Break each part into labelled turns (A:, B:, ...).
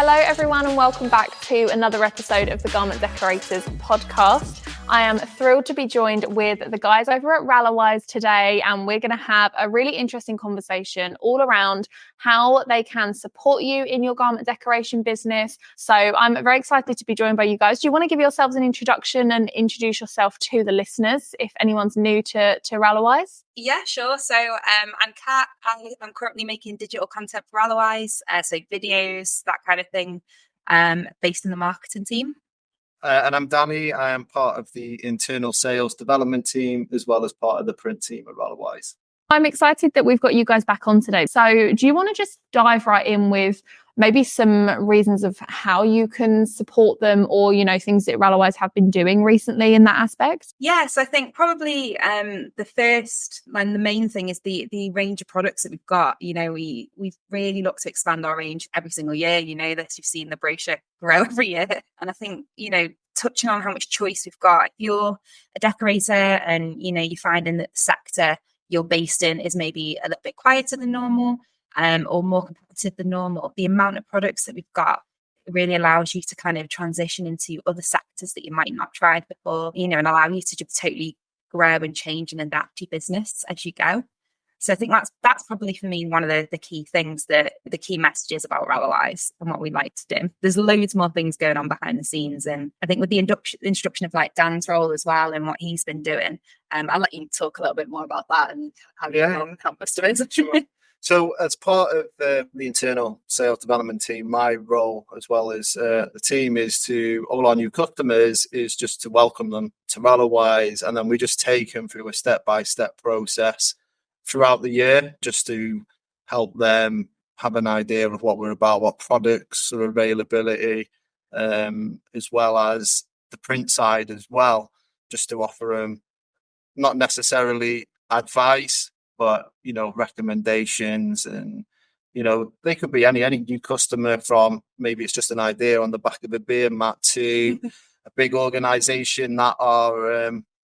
A: Hello everyone and welcome back to another episode of the Garment Decorators podcast. I am thrilled to be joined with the guys over at Ralawise today, and we're going to have a really interesting conversation all around how they can support you in your garment decoration business. So I'm very excited to be joined by you guys. Do you want to give yourselves an introduction and introduce yourself to the listeners if anyone's new to Ralawise?
B: Yeah, sure. So I'm Kat. I'm currently making digital content for Ralawise, so videos, that kind of thing, based in the marketing team.
C: And I'm Danny. I am part of the internal sales development team as well as part of the print team at Ralawise.
A: I'm excited that we've got you guys back on today. So do you want to just dive right in with maybe some reasons of how you can support them, or, you know, things that Ralawise have been doing recently in that aspect?
B: Yes, I think probably the first and the main thing is the range of products that we've got. You know, we've really looked to expand our range every single year. You know this, you've seen the brochure grow every year. And I think, you know, touching on how much choice we've got, if you're a decorator and, you know, you find in that the sector you're based in is maybe a little bit quieter than normal, or more competitive than normal, the amount of products that we've got really allows you to kind of transition into other sectors that you might not tried before, you know, and allow you to just totally grow and change and adapt your business as you go. So I think that's probably for me one of the key things, that the key messages about Ralawise and what we like to do. There's loads more things going on behind the scenes, and I think with the introduction of like Dan's role as well and what he's been doing, I'll let you talk a little bit more about that and how you help customers.
C: Sure. So as part of the internal sales development team, my role as well as the team is to all our new customers is just to welcome them to Ralawise, and then we just take them through a step-by-step process throughout the year just to help them have an idea of what we're about, what products are availability, as well as the print side as well, just to offer them not necessarily advice, but, you know, recommendations. And, you know, they could be any new customer, from maybe it's just an idea on the back of a beer mat to a big organization that are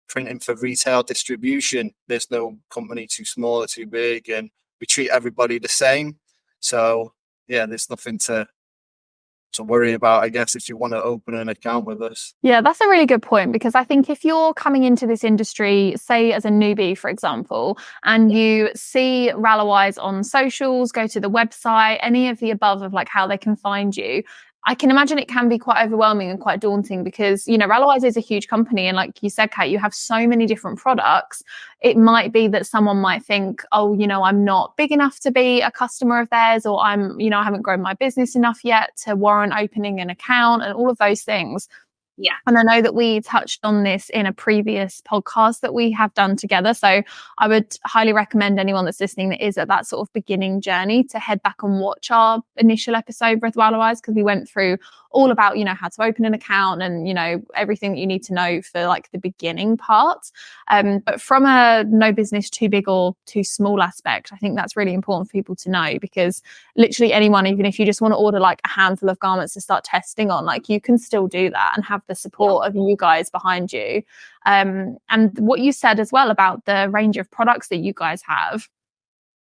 C: printing for retail distribution. There's no company too small or too big, and we treat everybody the same. So yeah, there's nothing to worry about, I guess, if you want to open an account with us.
A: Yeah, that's a really good point, because I think if you're coming into this industry, say as a newbie, for example, and you see Ralawise on socials, go to the website, any of the above of like how they can find you, I can imagine it can be quite overwhelming and quite daunting, because, you know, Ralawise is a huge company. And like you said, Kat, you have so many different products. It might be that someone might think, oh, you know, I'm not big enough to be a customer of theirs, or I'm, you know, I haven't grown my business enough yet to warrant opening an account and all of those things.
B: Yeah.
A: And I know that we touched on this in a previous podcast that we have done together. So I would highly recommend anyone that's listening that is at that sort of beginning journey to head back and watch our initial episode with Ralawise, because we went through all about, you know, how to open an account and, you know, everything that you need to know for like the beginning part. But from a no business too big or too small aspect, I think that's really important for people to know, because literally anyone, even if you just want to order like a handful of garments to start testing on, like you can still do that and have the support of you guys behind you. And what you said as well about the range of products that you guys have,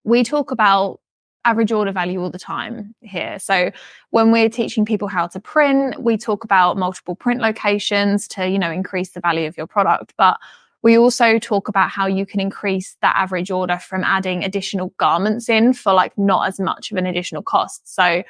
A: we talk about average order value all the time here. So when we're teaching people how to print, we talk about multiple print locations to, you know, increase the value of your product. But we also talk about how you can increase that average order from adding additional garments in for like not as much of an additional cost. So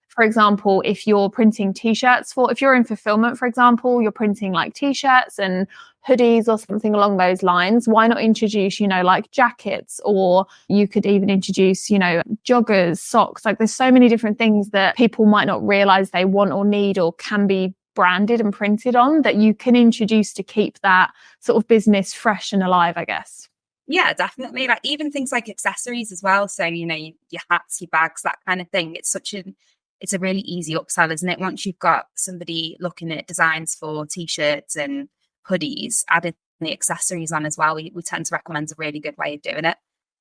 A: for example, if you're printing t-shirts if you're in fulfillment, for example, you're printing like t-shirts and hoodies or something along those lines, why not introduce, you know, like jackets, or you could even introduce, you know, joggers, socks. Like there's so many different things that people might not realize they want or need or can be branded and printed on, that you can introduce to keep that sort of business fresh and alive, I guess.
B: Yeah, definitely. Like even things like accessories as well. So, you know, your hats, your bags, that kind of thing. It's a really easy upsell, isn't it? Once you've got somebody looking at designs for t-shirts and hoodies, adding the accessories on as well, we tend to recommend a really good way of doing it.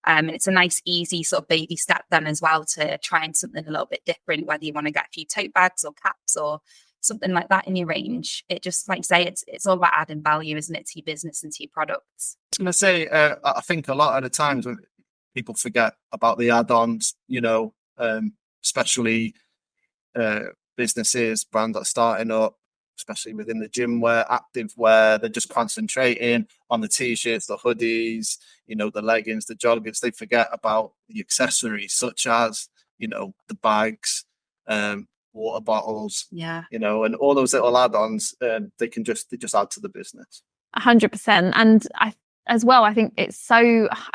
B: And it's a nice, easy sort of baby step then as well to trying something a little bit different, whether you want to get a few tote bags or caps or something like that in your range. It just, like you say, it's all about adding value, isn't it, to your business and to your products.
C: I was going to say, I think a lot of the times when people forget about the add-ons, you know, especially businesses, brands that are starting up, especially within the gym wear, active wear. They're just concentrating on the t-shirts, the hoodies, the leggings, the joggers. They forget about the accessories such as, the bags, water bottles, and all those little add-ons. They just add to the business.
A: 100%. And I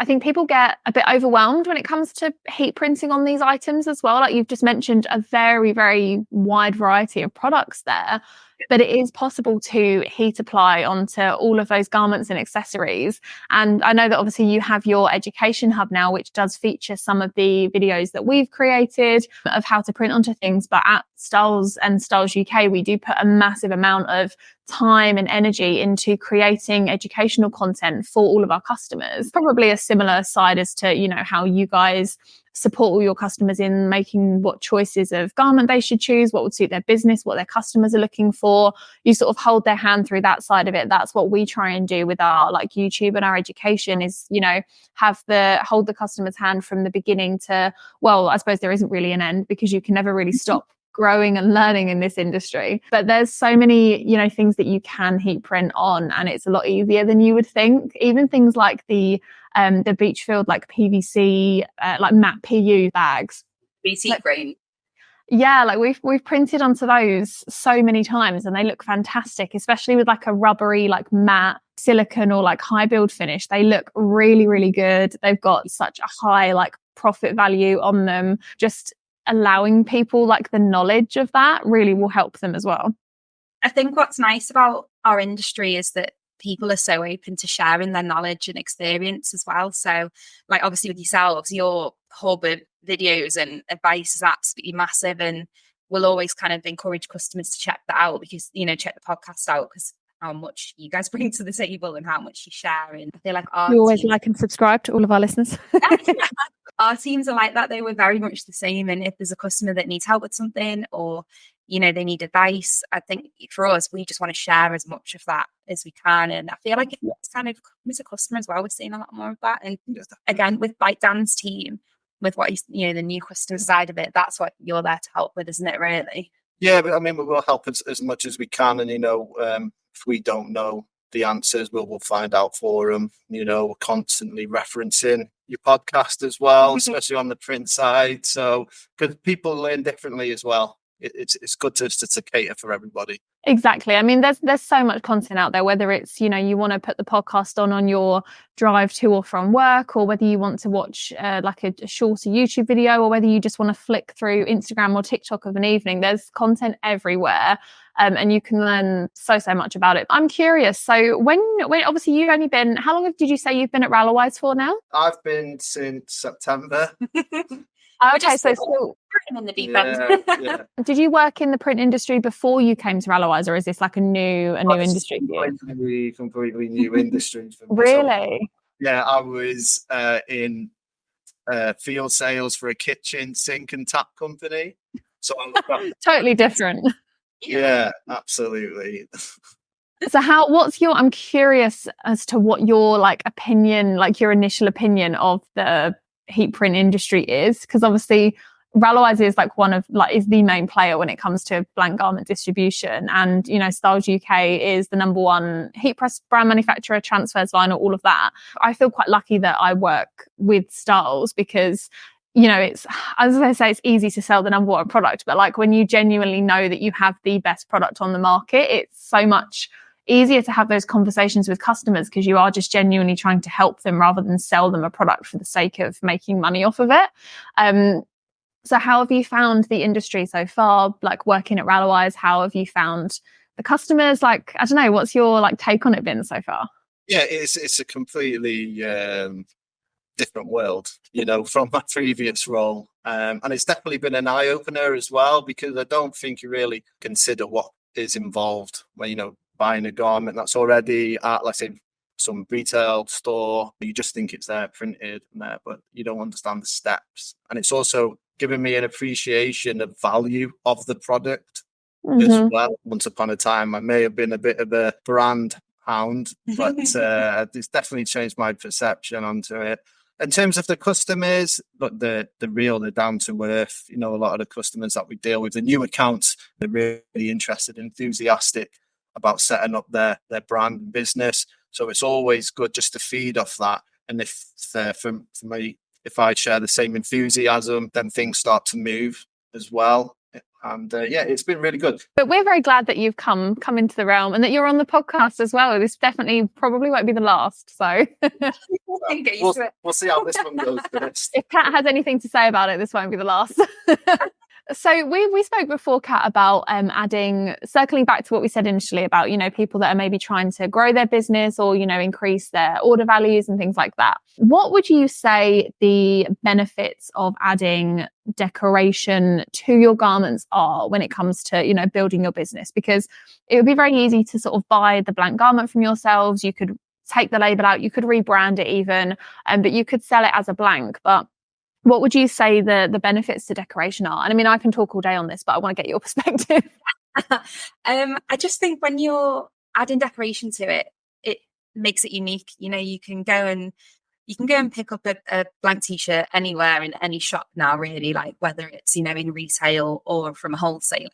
A: think people get a bit overwhelmed when it comes to heat printing on these items as well. Like you've just mentioned a very, very wide variety of products there, but it is possible to heat apply onto all of those garments and accessories. And I know that obviously you have your education hub now, which does feature some of the videos that we've created of how to print onto things. But at Stahls and Stahls UK, we do put a massive amount of time and energy into creating educational content for all of our customers. Probably a similar side as to, how you guys support all your customers in making what choices of garment they should choose, what would suit their business, what their customers are looking for. You sort of hold their hand through that side of it. That's what we try and do with our YouTube and our education is, hold the customer's hand from the beginning to, well, I suppose there isn't really an end because you can never really stop growing and learning in this industry. But there's so many, things that you can heat print on, and it's a lot easier than you would think. Even things like the Beachfield, like PVC, like matte PU bags.
B: BC green.
A: Yeah, like we've printed onto those so many times, and they look fantastic, especially with like a rubbery, like matte silicone or like high build finish. They look really, really good. They've got such a high like profit value on them. Just allowing people like the knowledge of that really will help them as well.
B: I think what's nice about our industry is that people are so open to sharing their knowledge and experience as well. So like obviously with yourselves, your hub of videos and advice is absolutely massive, and we'll always kind of encourage customers to check that out because, check the podcast out because how much you guys bring to the table and how much you share. And I feel like
A: you always like and subscribe to all of our listeners.
B: Our teams are like that. They were very much the same. And if there's a customer that needs help with something or, they need advice, I think for us, we just want to share as much of that as we can. And I feel like it's kind of as a customer as well. We're seeing a lot more of that. And again, with like Dan's team, with what the new customer side of it, that's what you're there to help with, isn't it, really?
C: Yeah, but I mean, we will help as much as we can. And, if we don't know the answers, we'll find out for them. We're constantly referencing your podcast as well, especially on the print side. So, because people learn differently as well. It's good to cater for everybody.
A: Exactly. I mean, there's so much content out there, whether it's, you want to put the podcast on your drive to or from work, or whether you want to watch like a shorter YouTube video, or whether you just want to flick through Instagram or TikTok of an evening. There's content everywhere. And you can learn so much about it. I'm curious. So when obviously you've only been, how long did you say you've been at Ralawise for now?
C: I've been since September.
A: Okay, so still
B: in the deep end.
C: Yeah.
A: Did you work in the print industry before you came to Ralawise, or is this like a new industry for you?
C: Completely new industry for me.
A: Really?
C: So, yeah, I was in field sales for a kitchen sink and tap company. So
A: totally different.
C: Yeah, absolutely.
A: So I'm curious as to what your opinion, your initial opinion of the heat print industry is, because obviously Ralawise is is the main player when it comes to blank garment distribution, and Stahls UK is the number one heat press brand manufacturer, transfers, vinyl, all of that. I feel quite lucky that I work with Stahls because it's, as I say, it's easy to sell the number one product, but when you genuinely know that you have the best product on the market, it's so much easier to have those conversations with customers because you are just genuinely trying to help them rather than sell them a product for the sake of making money off of it. So how have you found the industry so far, working at Ralawise? How have you found the customers? I don't know, what's your take on it been so far?
C: Yeah, it's a completely different world, from my previous role. And it's definitely been an eye-opener as well, because I don't think you really consider what is involved when, buying a garment that's already at, let's say, some retail store. You just think it's there printed and there, but you don't understand the steps. And it's also given me an appreciation of value of the product as well. Once upon a time, I may have been a bit of a brand hound, but it's definitely changed my perception onto it. In terms of the customers, look, they're real, they're down to earth. You know, a lot of the customers that we deal with, the new accounts, they're really interested, enthusiastic about setting up their brand and business. So it's always good just to feed off that. And if for me, if I share the same enthusiasm, then things start to move as well. And it's been really good.
A: But we're very glad that you've come into the realm and that you're on the podcast as well. This definitely probably won't be the last. So
C: we'll see how this one goes first.
A: If Kat has anything to say about it, this won't be the last. So we spoke before, Kat, about circling back to what we said initially about, you know, people that are maybe trying to grow their business or, you know, increase their order values and things like that. What would you say the benefits of adding decoration to your garments are when it comes to, you know, building your business? Because it would be very easy to sort of buy the blank garment from yourselves. You could take the label out, you could rebrand it even, but you could sell it as a blank. But what would you say the benefits to decoration are? And I mean, I can talk all day on this, but I want to get your perspective.
B: I just think when you're adding decoration to it, it makes it unique. You know, you can go and pick up a blank t-shirt anywhere in any shop now, really, like whether it's, you know, in retail or from a wholesaler.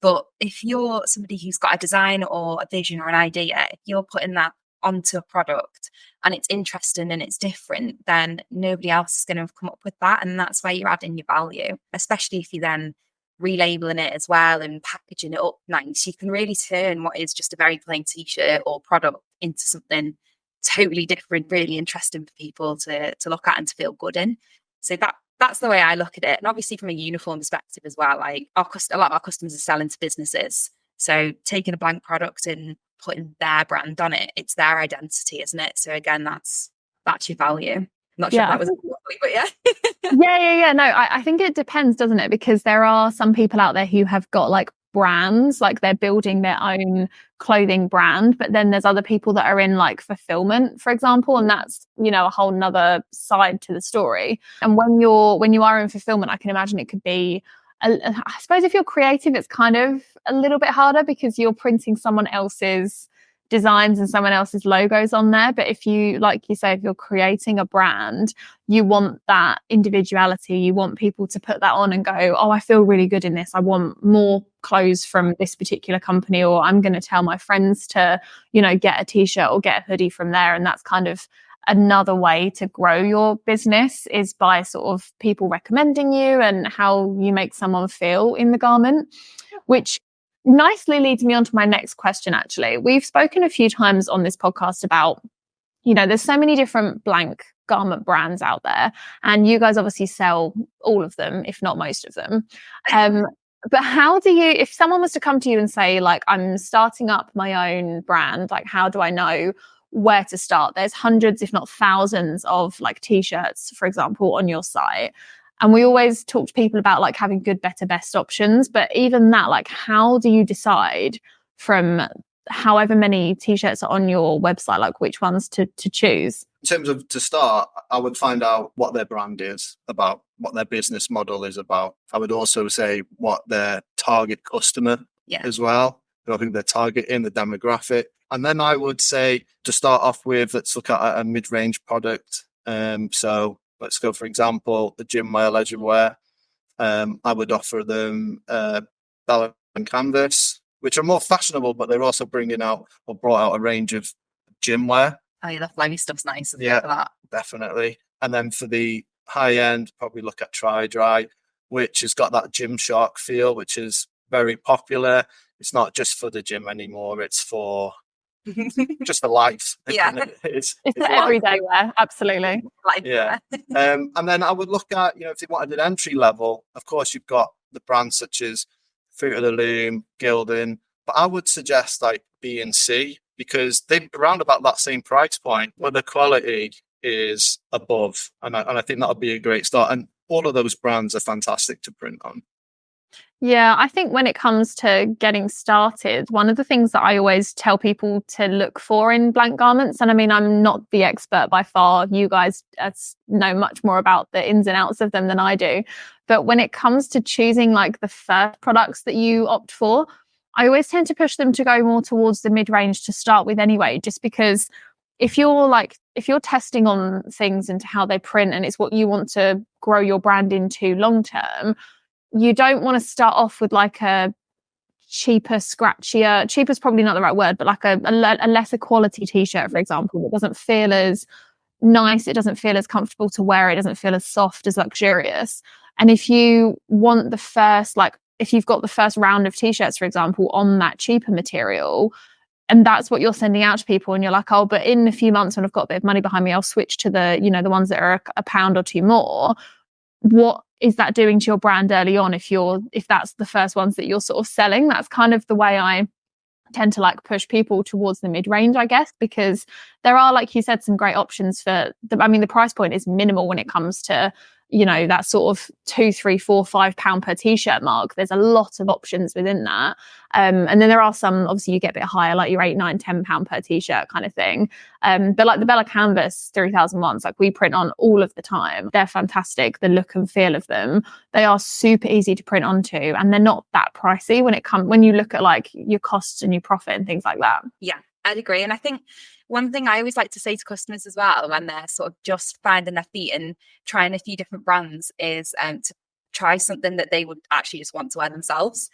B: But if you're somebody who's got a design or a vision or an idea, you're putting that onto a product and it's interesting and it's different, then nobody else is going to have come up with that. And that's where you're adding your value, especially if you're then relabeling it as well and packaging it up nice. You can really turn what is just a very plain t-shirt or product into something totally different, really interesting for people to look at and to feel good in. So that's the way I look at it. And obviously from a uniform perspective as well, like a lot of our customers are selling to businesses. So taking a blank product and putting their brand on it, it's their identity, isn't it? So again, that's your value. I'm not sure if that was lovely, but yeah.
A: No, I think it depends, doesn't it? Because there are some people out there who have got like brands, like they're building their own clothing brand, but then there's other people that are in like fulfillment, for example, and that's, you know, a whole nother side to the story. And when you are in fulfillment, I can imagine it could be, I suppose if you're creative, it's kind of a little bit harder because you're printing someone else's designs and someone else's logos on there. But if you, like you say, if you're creating a brand, you want that individuality. You want people to put that on and go, oh, I feel really good in this. I want more clothes from this particular company, or I'm going to tell my friends to, you know, get a t-shirt or get a hoodie from there. And that's kind of another way to grow your business, is by sort of people recommending you and how you make someone feel in the garment, which nicely leads me on to my next question. Actually, we've spoken a few times on this podcast about, you know, there's so many different blank garment brands out there, and you guys obviously sell all of them, if not most of them. But how do you, if someone was to come to you and say, like, I'm starting up my own brand, like, how do I know where to start? There's hundreds, if not thousands, of like t-shirts, for example, on your site. And we always talk to people about like having good, better, best options. But even that, like, how do you decide from however many t-shirts are on your website, like which ones to choose?
C: In terms of to start, I would find out what their brand is about, what their business model is about. I would also say what their target customer as well. I think they're targeting the demographic. And then I would say to start off with, let's look at a mid-range product. So let's go, for example, the gym wear, leisure wear. I would offer them Bella and Canvas, which are more fashionable, but they're also bringing out or brought out a range of gym wear.
B: Oh yeah, the flowy stuff's nice.
C: Yeah,
B: for that.
C: Definitely. And then for the high end, probably look at Tri-Dry, which has got that Gymshark feel, which is very popular. It's not just for the gym anymore; it's for just for life.
B: Yeah,
A: it's for everyday wear. Absolutely.
B: Life.
C: Yeah. And then I would look at, you know, if you wanted an entry level, of course you've got the brands such as Fruit of the Loom, Gildan, but I would suggest like B and C, because they're around about that same price point, but the quality is above. And I think that would be a great start. And all of those brands are fantastic to print on.
A: Yeah, I think when it comes to getting started, one of the things that I always tell people to look for in blank garments, and I mean, I'm not the expert by far, you guys know much more about the ins and outs of them than I do, but when it comes to choosing like the first products that you opt for, I always tend to push them to go more towards the mid-range to start with anyway, just because if you're testing on things into how they print and it's what you want to grow your brand into long term, you don't want to start off with like a cheaper, scratchier, cheaper is probably not the right word, but like a lesser quality t-shirt, for example, that doesn't feel as nice, it doesn't feel as comfortable to wear, it doesn't feel as soft, as luxurious. And if you want the first, like if you've got the first round of t-shirts, for example, on that cheaper material, and that's what you're sending out to people, and you're like, oh, but in a few months when I've got a bit of money behind me, I'll switch to the, you know, the ones that are a pound or two more. What is that doing to your brand early on if that's the first ones that you're sort of selling? That's kind of the way I tend to like push people towards the mid-range, I guess, because there are, like you said, some great options for the price point is minimal when it comes to, you know, that sort of £2, £3, £4, £5 per t-shirt mark. There's a lot of options within that. And then there are some, obviously you get a bit higher, like your £8, £9, £10 per t-shirt kind of thing. But like the Bella Canvas 3001s, like we print on all of the time. They're fantastic. The look and feel of them, they are super easy to print onto, and they're not that pricey when you look at like your costs and your profit and things like that.
B: Yeah, I'd agree. And I think one thing I always like to say to customers as well, when they're sort of just finding their feet and trying a few different brands, is to try something that they would actually just want to wear themselves.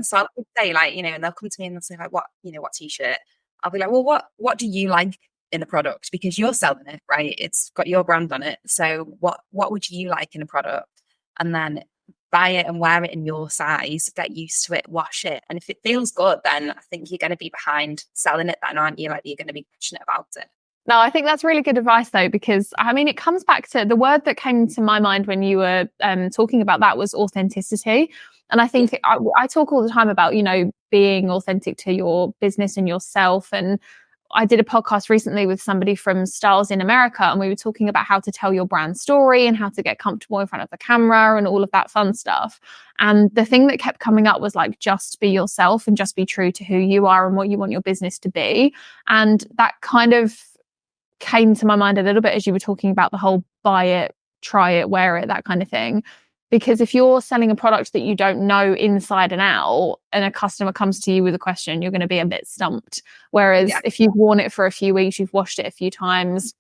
B: So I would say, like, you know, and they'll come to me and they'll say, like, what t-shirt? I'll be like, well, what do you like in the product? Because you're selling it, right? It's got your brand on it. So what would you like in a product? And then buy it and wear it in your size, get used to it, wash it. And if it feels good, then I think you're going to be behind selling it then, aren't you? Like, you're going to be passionate about it.
A: No, I think that's really good advice though, because I mean, it comes back to the word that came to my mind when you were talking about that was authenticity. And I think I talk all the time about, you know, being authentic to your business and yourself. And I did a podcast recently with somebody from Stahls in America, and we were talking about how to tell your brand story and how to get comfortable in front of the camera and all of that fun stuff. And the thing that kept coming up was like, just be yourself and just be true to who you are and what you want your business to be. And that kind of came to my mind a little bit as you were talking about the whole buy it, try it, wear it, that kind of thing. Because if you're selling a product that you don't know inside and out, and a customer comes to you with a question, you're going to be a bit stumped. Whereas if you've worn it for a few weeks, you've washed it a few times,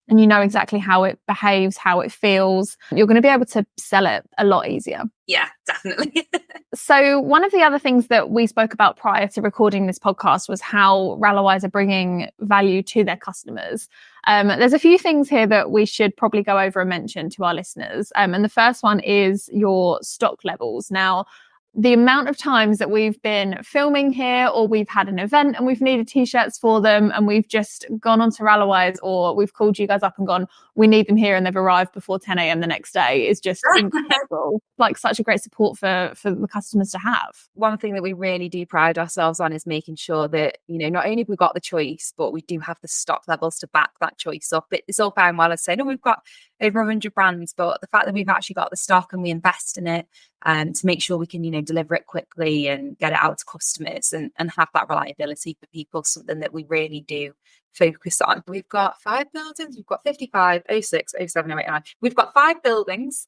A: and you know exactly how it behaves, how it feels, you're going to be able to sell it a lot easier.
B: Yeah, definitely.
A: So one of the other things that we spoke about prior to recording this podcast was how Ralawise are bringing value to their customers. There's a few things here that we should probably go over and mention to our listeners. And the first one is your stock levels. Now, the amount of times that we've been filming here, or we've had an event and we've needed t-shirts for them, and we've just gone on to Ralawise, or we've called you guys up and gone, we need them here, and they've arrived before 10 a.m. the next day, is just incredible. Like, such a great support for the customers to have.
B: One thing that we really do pride ourselves on is making sure that, you know, not only have we got the choice, but we do have the stock levels to back that choice up. It's all fine while I say, no, we've got over 100 brands, but the fact that we've actually got the stock and we invest in it to make sure we can, you know, deliver it quickly and get it out to customers and have that reliability for people, something that we really do focus on. We've got 5 buildings, we've got 55, 06, 07, 08, 09. We've got 5 buildings.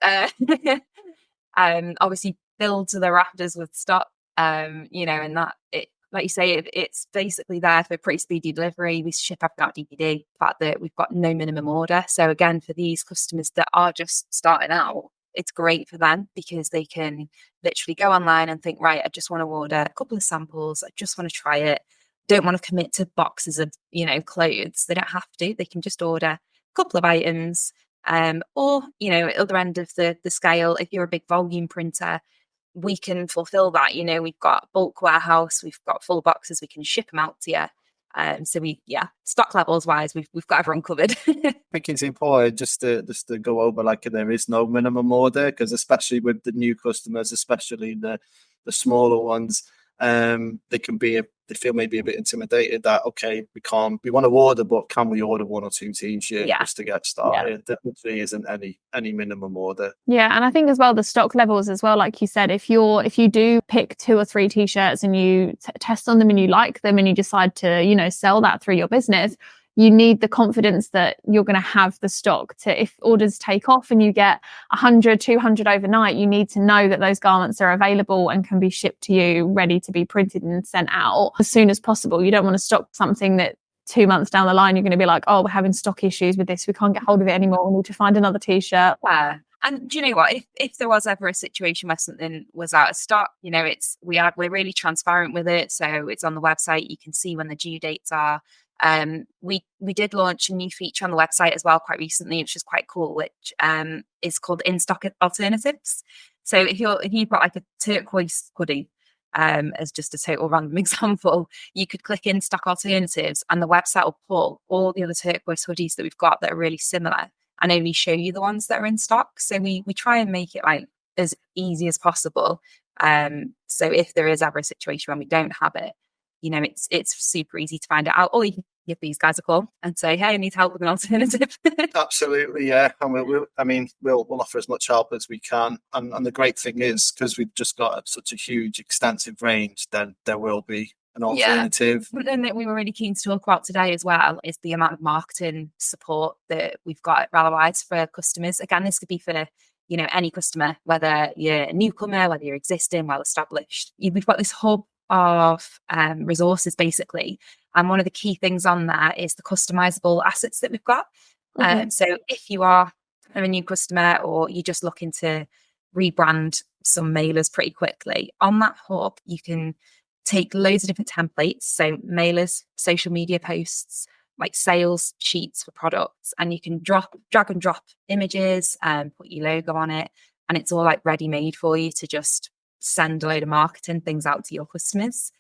B: Obviously filled to the rafters with stock, you know, and that it, like you say, it's basically there for pretty speedy delivery. We ship everything out DPD. The fact that we've got no minimum order. So again, for these customers that are just starting out, it's great for them because they can literally go online and think, right, I just want to order a couple of samples. I just want to try it. Don't want to commit to boxes of, you know, clothes. They don't have to. They can just order a couple of items. Or, you know, at the other end of the scale, if you're a big volume printer, we can fulfill that. You know, we've got bulk warehouse, we've got full boxes, we can ship them out to you. So stock levels wise, we've got everyone covered.
C: I think it's important just to go over, like, there is no minimum order, because especially with the new customers, especially the smaller ones, they feel maybe a bit intimidated that, okay, we want to order, but can we order 1 or 2 t-shirts just to get started? There literally isn't any minimum order.
A: Yeah, and I think as well the stock levels as well, like you said, if you do pick 2 or 3 t-shirts and you test on them and you like them and you decide to, you know, sell that through your business, you need the confidence that you're going to have the stock to, if orders take off and you get 100, 200 overnight, you need to know that those garments are available and can be shipped to you ready to be printed and sent out as soon as possible. You don't want to stock something that 2 months down the line, you're going to be like, oh, we're having stock issues with this. We can't get hold of it anymore. We need to find another t-shirt.
B: Yeah. And do you know what? If there was ever a situation where something was out of stock, you know, we're really transparent with it. So it's on the website. You can see when the due dates are. We did launch a new feature on the website as well quite recently, which is quite cool, which is called in-stock alternatives. So if you've got like a turquoise hoodie, as just a total random example, you could click in stock alternatives and the website will pull all the other turquoise hoodies that we've got that are really similar and only show you the ones that are in stock. So we try and make it like as easy as possible. So if there is ever a situation when we don't have it, you know, it's super easy to find it out. Or you can give these guys a call and say, hey, I need help with an alternative.
C: Absolutely, yeah. And we'll offer as much help as we can. And the great thing is, because we've just got such a huge, extensive range, then there will be an alternative.
B: Yeah. Something that we were really keen to talk about today as well is the amount of marketing support that we've got at Ralawise for customers. Again, this could be for, you know, any customer, whether you're a newcomer, whether you're existing, well established. We've got this hub of resources basically, and one of the key things on there is the customizable assets that we've got. So if you are a new customer or you're just looking to rebrand some mailers pretty quickly, on that hub you can take loads of different templates, so mailers, social media posts, like sales sheets for products, and you can drag and drop images and put your logo on it, and it's all like ready made for you to just send a load of marketing things out to your customers.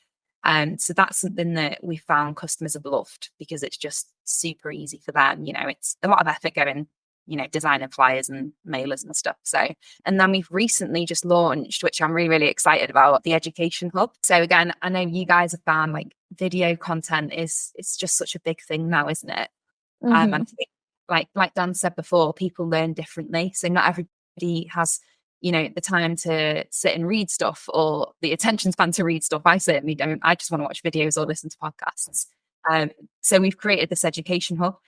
B: So that's something that we found customers have loved because it's just super easy for them. You know, it's a lot of effort going, you know, designing flyers and mailers and stuff. So, and then we've recently just launched, which I'm really, really excited about, the Education Hub. So again, I know you guys have found like video content it's just such a big thing now, isn't it? And I think, like Dan said before, people learn differently. So not everybody has, you know, the time to sit and read stuff or the attention span to read stuff. I certainly don't. I just want to watch videos or listen to podcasts. So we've created this Education Hub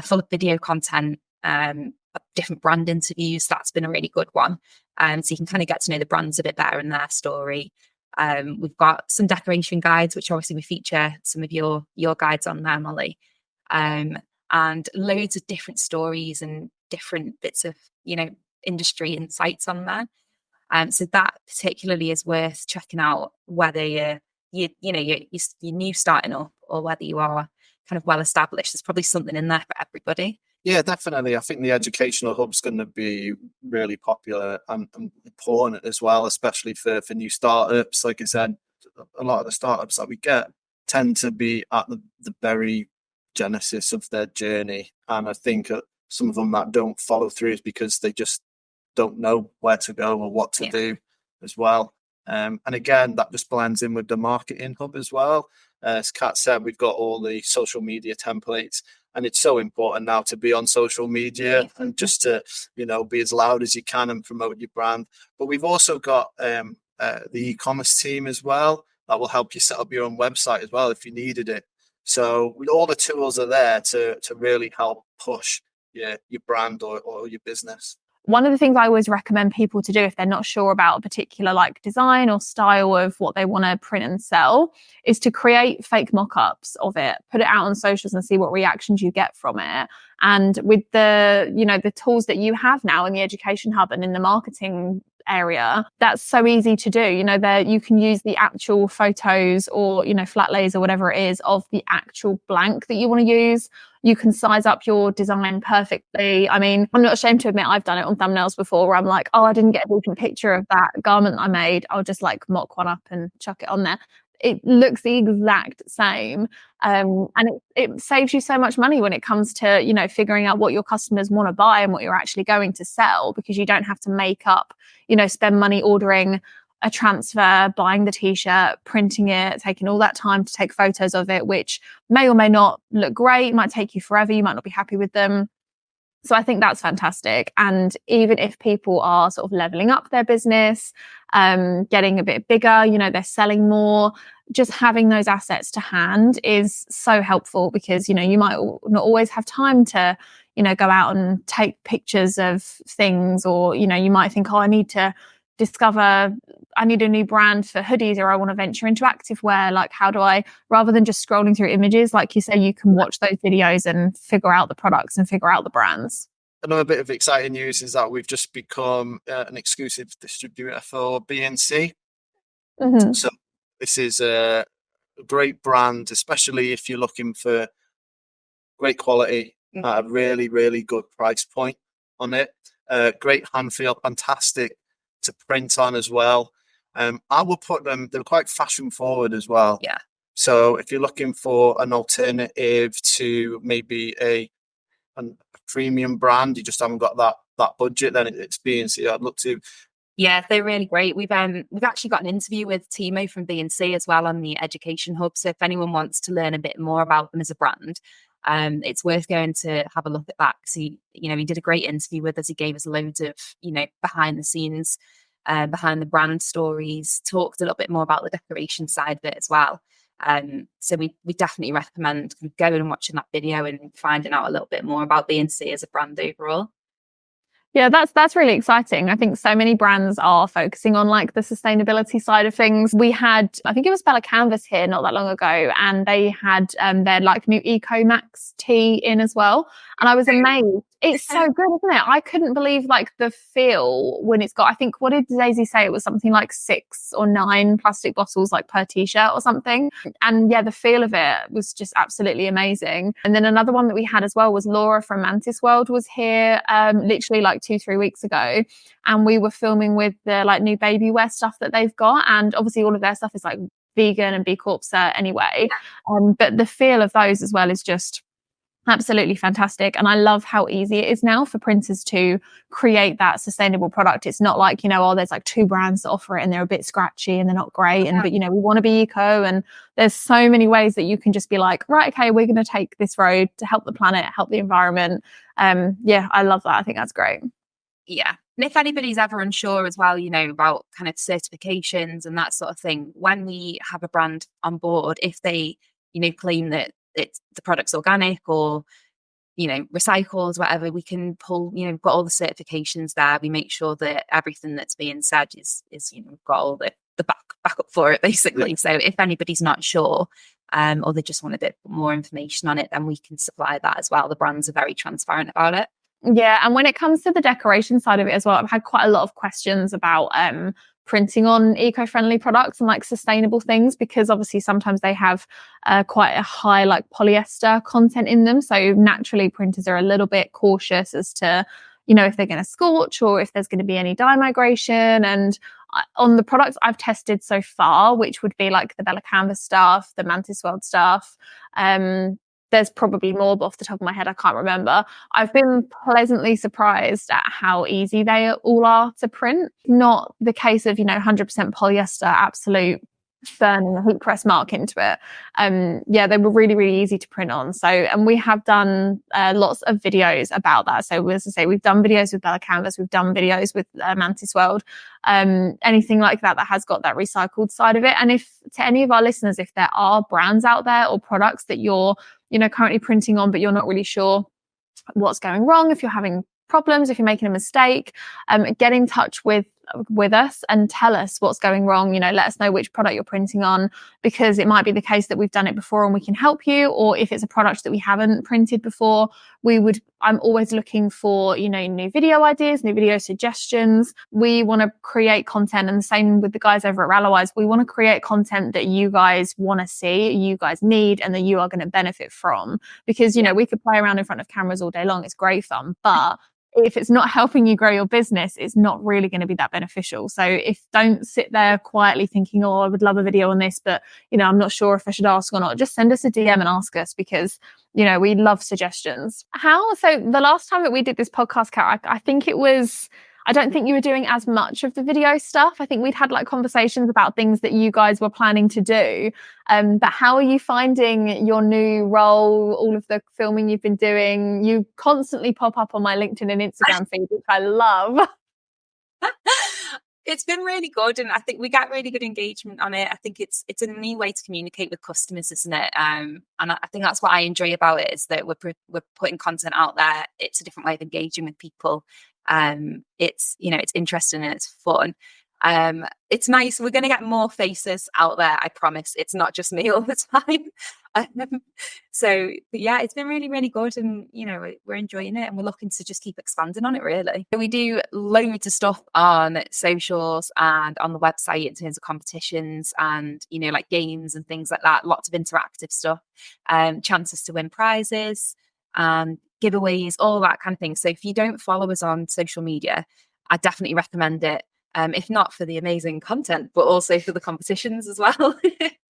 B: full of video content, different brand interviews. That's been a really good one. So you can kind of get to know the brands a bit better and their story. We've got some decoration guides, which obviously we feature some of your guides on there, Molly. And loads of different stories and different bits of, you know, industry insights on there. So that particularly is worth checking out, whether you're new starting up or whether you are kind of well established. There's probably something in there for everybody.
C: Yeah, definitely. I think the educational hub's going to be really popular and important as well, especially for new startups. Like I said, a lot of the startups that we get tend to be at the very genesis of their journey. And I think some of them that don't follow through is because they just don't know where to go or what to do as well. And again, that just blends in with the marketing hub as well. As Kat said, we've got all the social media templates, and it's so important now to be on social media and just to, you know, be as loud as you can and promote your brand. But we've also got the e-commerce team as well that will help you set up your own website as well if you needed it. So all the tools are there to really help push your brand or your business.
A: One of the things I always recommend people to do if they're not sure about a particular like design or style of what they want to print and sell is to create fake mock-ups of it, put it out on socials and see what reactions you get from it. And with the, you know, the tools that you have now in the Education Hub and in the marketing area, that's so easy to do. You know, there you can use the actual photos or, you know, flatlays or whatever it is of the actual blank that you want to use. You can size up your design perfectly. I mean, I'm not ashamed to admit I've done it on thumbnails before where I'm like, oh, I didn't get a decent picture of that garment I made. I'll just like mock one up and chuck it on there. It looks the exact same. And it saves you so much money when it comes to, you know, figuring out what your customers want to buy and what you're actually going to sell, because you don't have to make up, you know, spend money ordering a transfer, buying the t-shirt, printing it, taking all that time to take photos of it, which may or may not look great, might take you forever, you might not be happy with them. So I think that's fantastic. And even if people are sort of leveling up their business, getting a bit bigger, you know, they're selling more, just having those assets to hand is so helpful, because, you know, you might not always have time to, you know, go out and take pictures of things, or, you know, you might think, oh, I need to discover I need a new brand for hoodies, or I want to venture into activewear. Like, how do I, rather than just scrolling through images, like you say, you can watch those videos and figure out the products and figure out the brands.
C: Another bit of exciting news is that we've just become an exclusive distributor for BNC.
A: Mm-hmm.
C: So this is a great brand, especially if you're looking for great quality at a really, really good price point on it. Great hand feel, fantastic to print on as well. I will put them, they're quite fashion forward as well.
B: Yeah.
C: So if you're looking for an alternative to maybe a premium brand, you just haven't got that budget, then it's BNC I'd look to.
B: Yeah, they're really great. We've actually got an interview with Timo from B&C as well on the Education Hub. So if anyone wants to learn a bit more about them as a brand, it's worth going to have a look at that. Because he did a great interview with us. He gave us loads of, behind the scenes, behind the brand stories, talked a little bit more about the decoration side of it as well. So we definitely recommend going and watching that video and finding out a little bit more about B&C as a brand overall.
A: Yeah, that's really exciting. I think so many brands are focusing on like the sustainability side of things. We had, I think it was Bella Canvas here not that long ago, and they had their like new Eco Max tee in as well. And I was amazed. It's so good, isn't it? I couldn't believe like the feel when it's got, I think, what did Daisy say? It was something like 6 or 9 plastic bottles like per t-shirt or something. And yeah, the feel of it was just absolutely amazing. And then another one that we had as well was Laura from Mantis World was here literally like 2-3 weeks ago. And we were filming with the like new baby wear stuff that they've got. And obviously all of their stuff is like vegan and B Corp cert anyway. But the feel of those as well is just absolutely fantastic. And I love how easy it is now for printers to create that sustainable product. It's not like, there's like 2 brands that offer it and they're a bit scratchy and they're not great. But, we want to be eco, and there's so many ways that you can just be like, right, okay, we're going to take this road to help the planet, help the environment. Yeah, I love that. I think that's great.
B: Yeah. And if anybody's ever unsure as well, about kind of certifications and that sort of thing, when we have a brand on board, if they, claim that the product's organic or recycles, whatever, we can pull, got all the certifications there. We make sure that everything that's being said is got all the backup for it, basically. So if anybody's not sure or they just want a bit more information on it, then we can supply that as well. The brands are very transparent about it.
A: Yeah, and when it comes to the decoration side of it as well, I've had quite a lot of questions about printing on eco-friendly products and like sustainable things, because obviously sometimes they have quite a high like polyester content in them. So naturally printers are a little bit cautious as to, if they're going to scorch or if there's going to be any dye migration. And on the products I've tested so far, which would be like the Bella Canvas stuff, the Mantis World stuff, there's probably more, but off the top of my head, I can't remember. I've been pleasantly surprised at how easy they all are to print. Not the case of, 100% polyester, absolute burning a heat press mark into it. Yeah, they were really, really easy to print on. So, and we have done lots of videos about that. So as I say, we've done videos with Bella Canvas, we've done videos with Mantis World, anything like that has got that recycled side of it. And if to any of our listeners, if there are brands out there or products that you're currently printing on, but you're not really sure what's going wrong, if you're having problems, if you're making a mistake, get in touch with us and tell us what's going wrong. Let us know which product you're printing on, because it might be the case that we've done it before and we can help you, or if it's a product that we haven't printed before, I'm always looking for new video ideas, new video suggestions. We want to create content, and the same with the guys over at Ralawise. We want to create content that you guys want to see, you guys need, and that you are going to benefit from, because we could play around in front of cameras all day long. It's great fun, but if it's not helping you grow your business, it's not really going to be that beneficial. So don't sit there quietly thinking, I would love a video on this, but I'm not sure if I should ask or not. Just send us a DM and ask us, because we love suggestions. So the last time that we did this podcast, Kat, I don't think you were doing as much of the video stuff. I think we'd had like conversations about things that you guys were planning to do. But how are you finding your new role, all of the filming you've been doing? You constantly pop up on my LinkedIn and Instagram feed, which I love.
B: It's been really good, and I think we get really good engagement on it. I think it's a new way to communicate with customers, isn't it? And I think that's what I enjoy about it, is that we're putting content out there. It's a different way of engaging with people. It's interesting and it's fun. It's nice. We're going to get more faces out there. I promise. It's not just me all the time. But yeah, it's been really, really good. And, we're enjoying it and we're looking to just keep expanding on it, really. We do loads of stuff on socials and on the website in terms of competitions and, like games and things like that. Lots of interactive stuff, chances to win prizes and giveaways, all that kind of thing. So if you don't follow us on social media, I definitely recommend it. If not for the amazing content, but also for the competitions as well.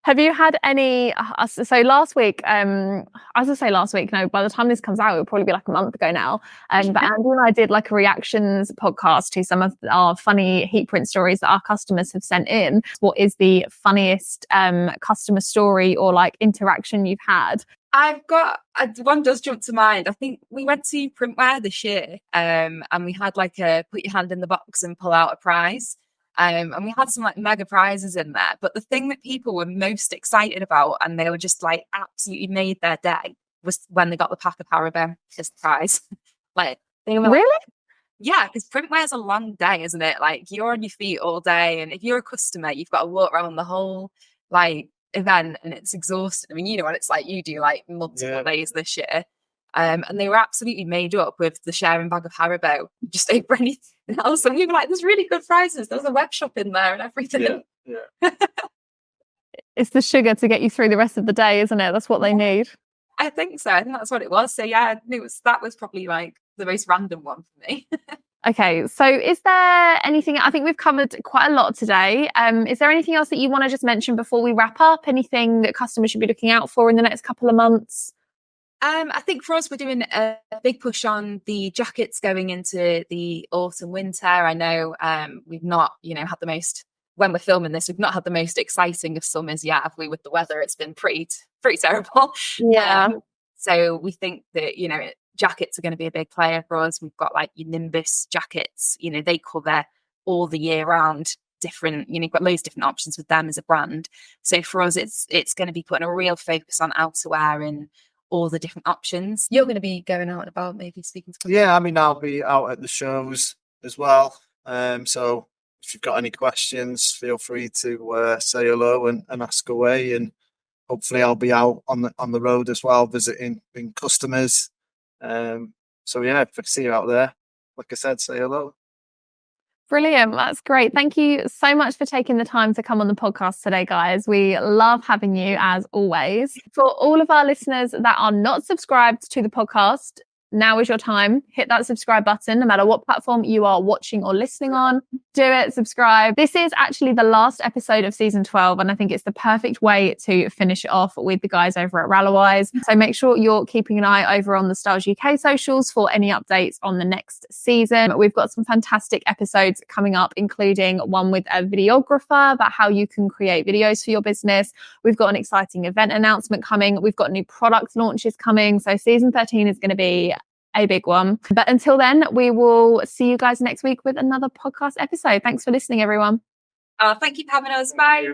A: Have you had any, so last week, as I say last week, no, by the time this comes out, it'll probably be like a month ago now. But Andy and I did like a reactions podcast to some of our funny heat print stories that our customers have sent in. What is the funniest customer story or like interaction you've had?
B: I've got one does jump to mind. I think we went to Printwear this year, and we had like a put your hand in the box and pull out a prize. And we had some like mega prizes in there. But the thing that people were most excited about, and they were just like absolutely made their day, was when they got the pack of Haribo as the prize. Like they were
A: really?
B: Like, yeah, because Printwear's a long day, isn't it? Like you're on your feet all day, and if you're a customer, you've got to walk around the whole like event and it's exhausting. I mean, what it's like, you do like multiple days this year. And they were absolutely made up with the sharing bag of Haribo, just over anything else. And we were like, there's really good prizes. There's a web shop in there and everything.
C: Yeah.
A: It's the sugar to get you through the rest of the day, isn't it? That's what they need.
B: I think so. I think that's what it was. So yeah, that was probably like the most random one for me.
A: Okay, so is there anything, I think we've covered quite a lot today. Is there anything else that you want to just mention before we wrap up? Anything that customers should be looking out for in the next couple of months?
B: I think for us, we're doing a big push on the jackets going into the autumn winter. I know we've not, had the most, when we're filming this, we've not had the most exciting of summers yet, have we, with the weather? It's been pretty terrible.
A: Yeah.
B: So we think that, jackets are going to be a big player for us. We've got like your Nimbus jackets, they cover all the year round different, you've got loads of different options with them as a brand. So for us, it's going to be putting a real focus on outerwear and all the different options. You're going to be going out and about, maybe speaking to
C: Yeah, I mean, I'll be out at the shows as well. So if you've got any questions, feel free to say hello and ask away. And hopefully I'll be out on the road as well, visiting customers. So yeah, if I see you out there, like I said, say hello.
A: Brilliant. That's great. Thank you so much for taking the time to come on the podcast today, guys. We love having you as always. For all of our listeners that are not subscribed to the podcast, now is your time. Hit that subscribe button, no matter what platform you are watching or listening on. Do it, subscribe. This is actually the last episode of season 12, and I think it's the perfect way to finish it off with the guys over at Ralawise. So make sure you're keeping an eye over on the Stahls UK socials for any updates on the next season. We've got some fantastic episodes coming up, including one with a videographer about how you can create videos for your business. We've got an exciting event announcement coming. We've got new product launches coming. So season 13 is going to be a big one. But until then, we will see you guys next week with another podcast episode. Thanks for listening, everyone.
B: Thank you for having us. Bye.